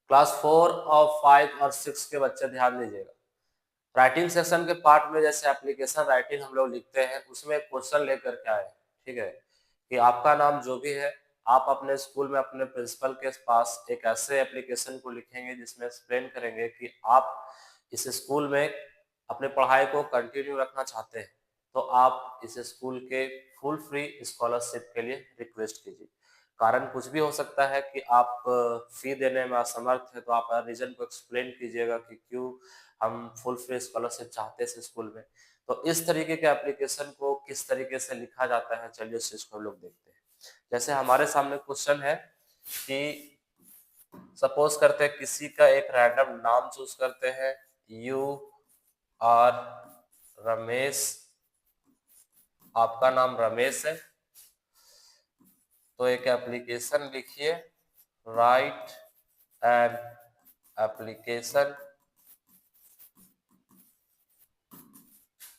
Class 4 और 5 और 6 के बच्चे ध्यान दीजिएगा। राइटिंग सेक्शन के पार्ट में जैसे एप्लीकेशन राइटिंग हम लोग लिखते हैं, उसमें क्वेश्चन लेकर के आए, ठीक है, कि आपका नाम जो भी है, आप अपने स्कूल में अपने प्रिंसिपल के पास एक ऐसे एप्लीकेशन को लिखेंगे जिसमें एक्सप्लेन करेंगे कि आप इस स्कूल में अपने पढ़ाई को कंटिन्यू रखना चाहते हैं, तो आप इस स्कूल के फुल फ्री स्कॉलरशिप के लिए रिक्वेस्ट कीजिए। कारण कुछ भी हो सकता है कि आप फी देने में असमर्थ है, तो आप रीजन को एक्सप्लेन कीजिएगा कि क्यों हम फुल फ्री स्कॉलरशिप चाहते हैं इस स्कूल में। तो इस तरीके के एप्लीकेशन को किस तरीके से लिखा जाता है, चलिए उस चीज को हम लोग देखते हैं। जैसे हमारे सामने क्वेश्चन है कि सपोज करते हैं किसी का एक रैंडम नाम चूज करते हैं, यू आर रमेश, आपका नाम रमेश है, तो एक एप्लीकेशन लिखिए, write an application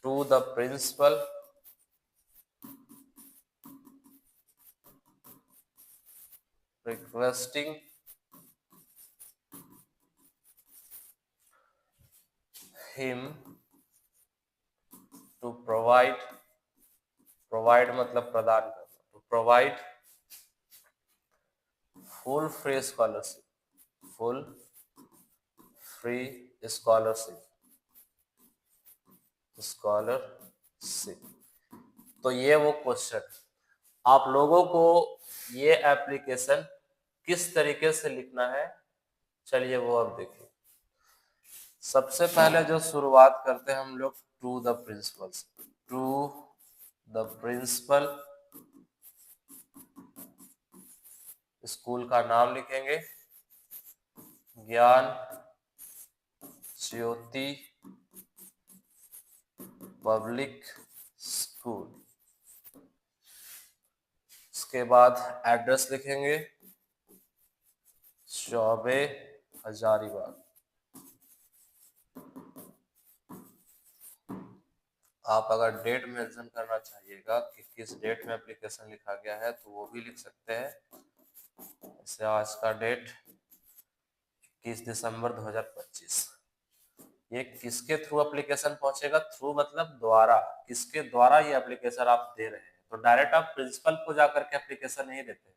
to the principal requesting him to provide मतलब प्रदान करना, to provide full free scholarship, full free scholarship। तो ये वो क्वेश्चन, आप लोगों को ये एप्लीकेशन किस तरीके से लिखना है, चलिए वो अब देखिए। सबसे पहले जो शुरुआत करते हैं हम लोग टू द प्रिंसिपल से, टू द प्रिंसिपल, स्कूल का नाम लिखेंगे, ज्ञान ज्योति पब्लिक स्कूल। इसके बाद एड्रेस लिखेंगे, चौबे हजारीबाग। आप अगर डेट मेंशन करना चाहिएगा कि किस डेट में एप्लीकेशन लिखा गया है, तो वो भी लिख सकते हैं। जैसे आज का डेट 21 दिसंबर 2025। ये किसके थ्रू एप्लीकेशन पहुंचेगा, थ्रू मतलब द्वारा, किसके द्वारा ये एप्लीकेशन आप दे रहे हैं। तो डायरेक्ट आप प्रिंसिपल को जाकर के एप्लीकेशन नहीं देते,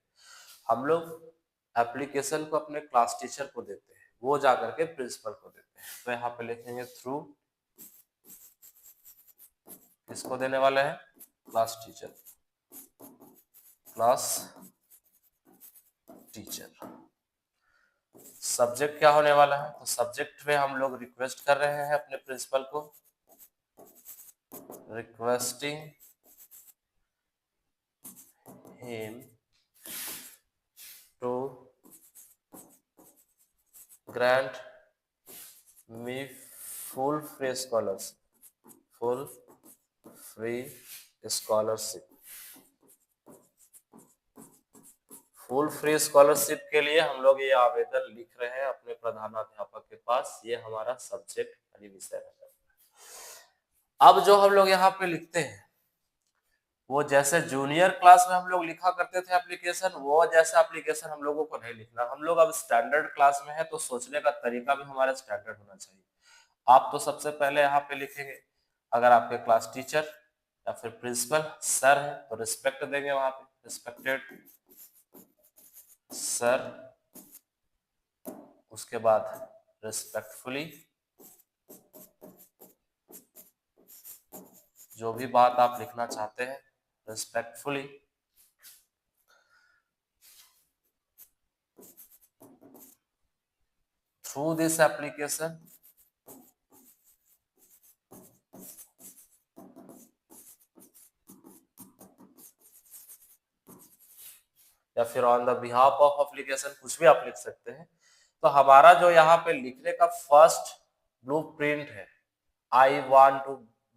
हम लोग एप्लीकेशन को अपने क्लास टीचर को देते हैं, वो जाकर के प्रिंसिपल को देते हैं। तो यहाँ पे लिखेंगे थ्रू, किसको देने वाले हैं, class teacher, class teacher. Subject क्या होने वाला है, तो सब्जेक्ट में हम लोग रिक्वेस्ट कर रहे हैं अपने प्रिंसिपल को, requesting him to grant me full free scholarship, full free scholarship. Full free scholarship के लिए हम लोग ये आवेदन लिख रहे हैं अपने प्रधानाध्यापक के पास, ये हमारा सब्जेक्ट यानी विषय है। अब जो हम लोग यहाँ पे लिखते हैं, वो जैसे जूनियर क्लास में हम लोग लिखा करते थे एप्लीकेशन, वो जैसा एप्लीकेशन हम लोगों को नहीं लिखना। हम लोग अब स्टैंडर्ड क्लास में है, तो सोचने का तरीका भी हमारा स्टैंडर्ड होना चाहिए। आप तो सबसे पहले यहाँ पे लिखेंगे, अगर आपके क्लास टीचर या फिर प्रिंसिपल सर है तो रिस्पेक्ट देंगे, वहां पे रिस्पेक्टेड सर। उसके बाद रिस्पेक्टफुली, जो भी बात आप लिखना चाहते हैं रिस्पेक्टफुली, थ्रू दिस एप्लीकेशन या फिर on the behalf of application, कुछ भी आप लिख सकते हैं। तो हमारा जो यहाँ पे लिखने का फर्स्ट ब्लूप्रिंट है, I want to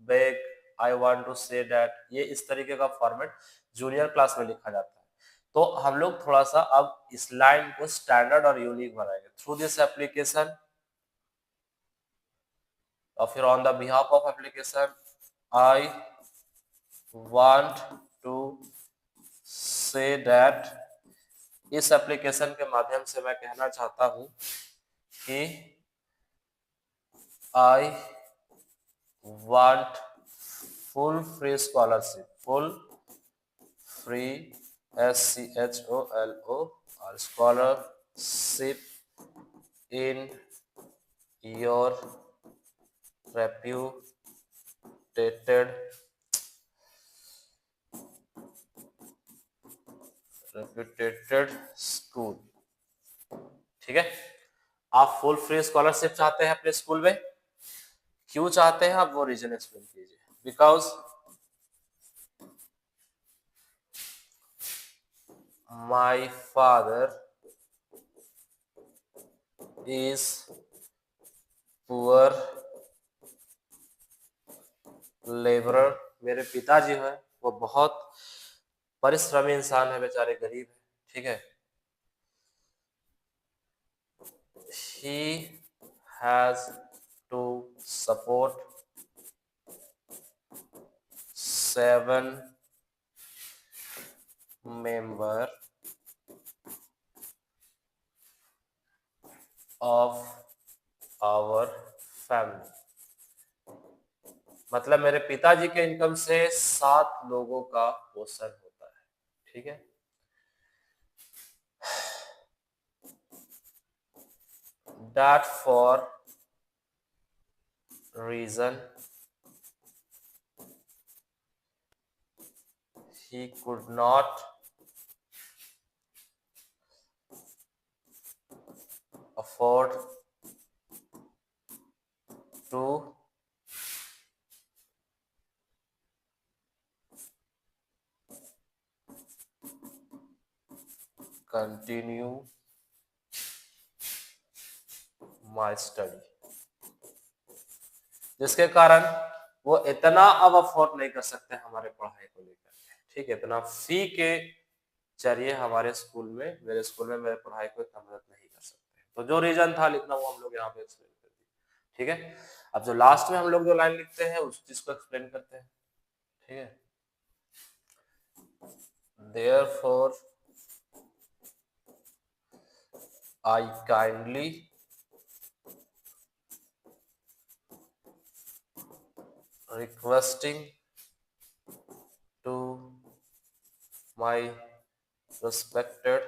beg, I want to say that, ये इस तरीके का फॉर्मेट जूनियर क्लास में लिखा जाता है। तो हम लोग थोड़ा सा अब इस लाइन को स्टैंडर्ड और यूनिक बनाएंगे, थ्रू दिस एप्लीकेशन और फिर on the behalf of application, I want to say that. इस एप्लीकेशन के माध्यम से मैं कहना चाहता हूं कि I want full free scholarship, full free SCHOLOR scholarship in your reputed school. ठीक है, आप फुल फ्री स्कॉलरशिप चाहते हैं अपने स्कूल में, क्यों चाहते हैं आप वो रीजन एक्सप्लेन कीजिए। Because my father is poor labourer, मेरे पिताजी हैं वो बहुत परिश्रमी इंसान है, बेचारे गरीब है। ठीक है, he has to support 7 member of our family, मतलब मेरे पिताजी के इनकम से 7 लोगों का पोषण होता है। ठीक है, that for reason he could not afford to continue my study, जिसके कारण वो इतना अब अफोर्ड नहीं कर सकते हमारे पढ़ाई को लेकर। ठीक है, इतना फी के जरिए हमारे स्कूल में, मेरे स्कूल में मेरे पढ़ाई को इतना मदद नहीं कर सकते। तो जो रीजन था लिखना वो हम लोग यहाँ पे एक्सप्लेन कर दिए। ठीक है, अब जो लास्ट में हम लोग जो लाइन लिखते हैं उस चीज को एक्सप्लेन करते हैं। ठीक है, therefore I kindly requesting to my respected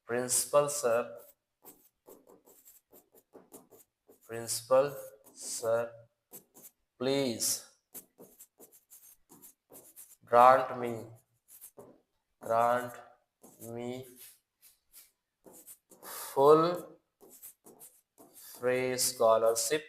principal sir, please grant me full free scholarship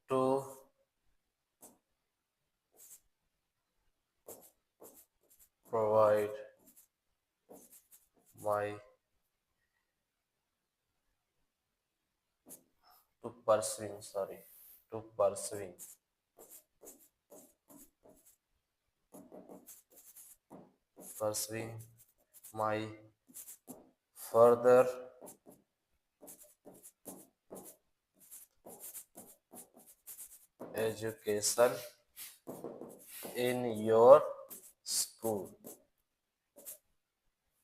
to provide my pursuing my further education in your school,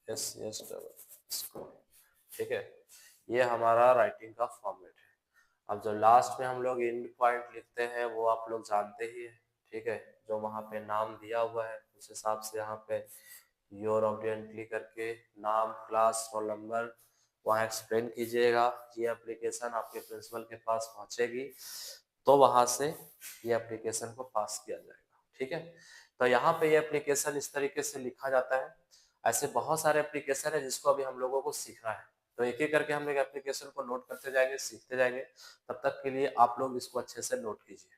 school. ठीक है, ये हमारा राइटिंग का फॉर्मेट है। अब जो लास्ट में हम लोग एंड पॉइंट लिखते हैं वो आप लोग जानते ही हैं। ठीक है, जो वहाँ पे नाम दिया हुआ है उस हिसाब से यहाँ पे योर ऑब्डियंटली करके नाम, क्लास, रोल नंबर वहाँ एक्सप्लेन कीजिएगा। ये एप्लीकेशन आपके प्रिंसिपल के पास पहुँचेगी तो वहाँ से ये एप्लीकेशन को पास किया जाएगा। ठीक है, तो यहाँ पे ये एप्लीकेशन इस तरीके से लिखा जाता है। ऐसे बहुत सारे एप्लीकेशन है जिसको अभी हम लोगों को सीखना है, तो एक एक करके हम लोग एप्लीकेशन को नोट करते जाएंगे, सीखते जाएंगे। तब तक के लिए आप लोग इसको अच्छे से नोट कीजिए।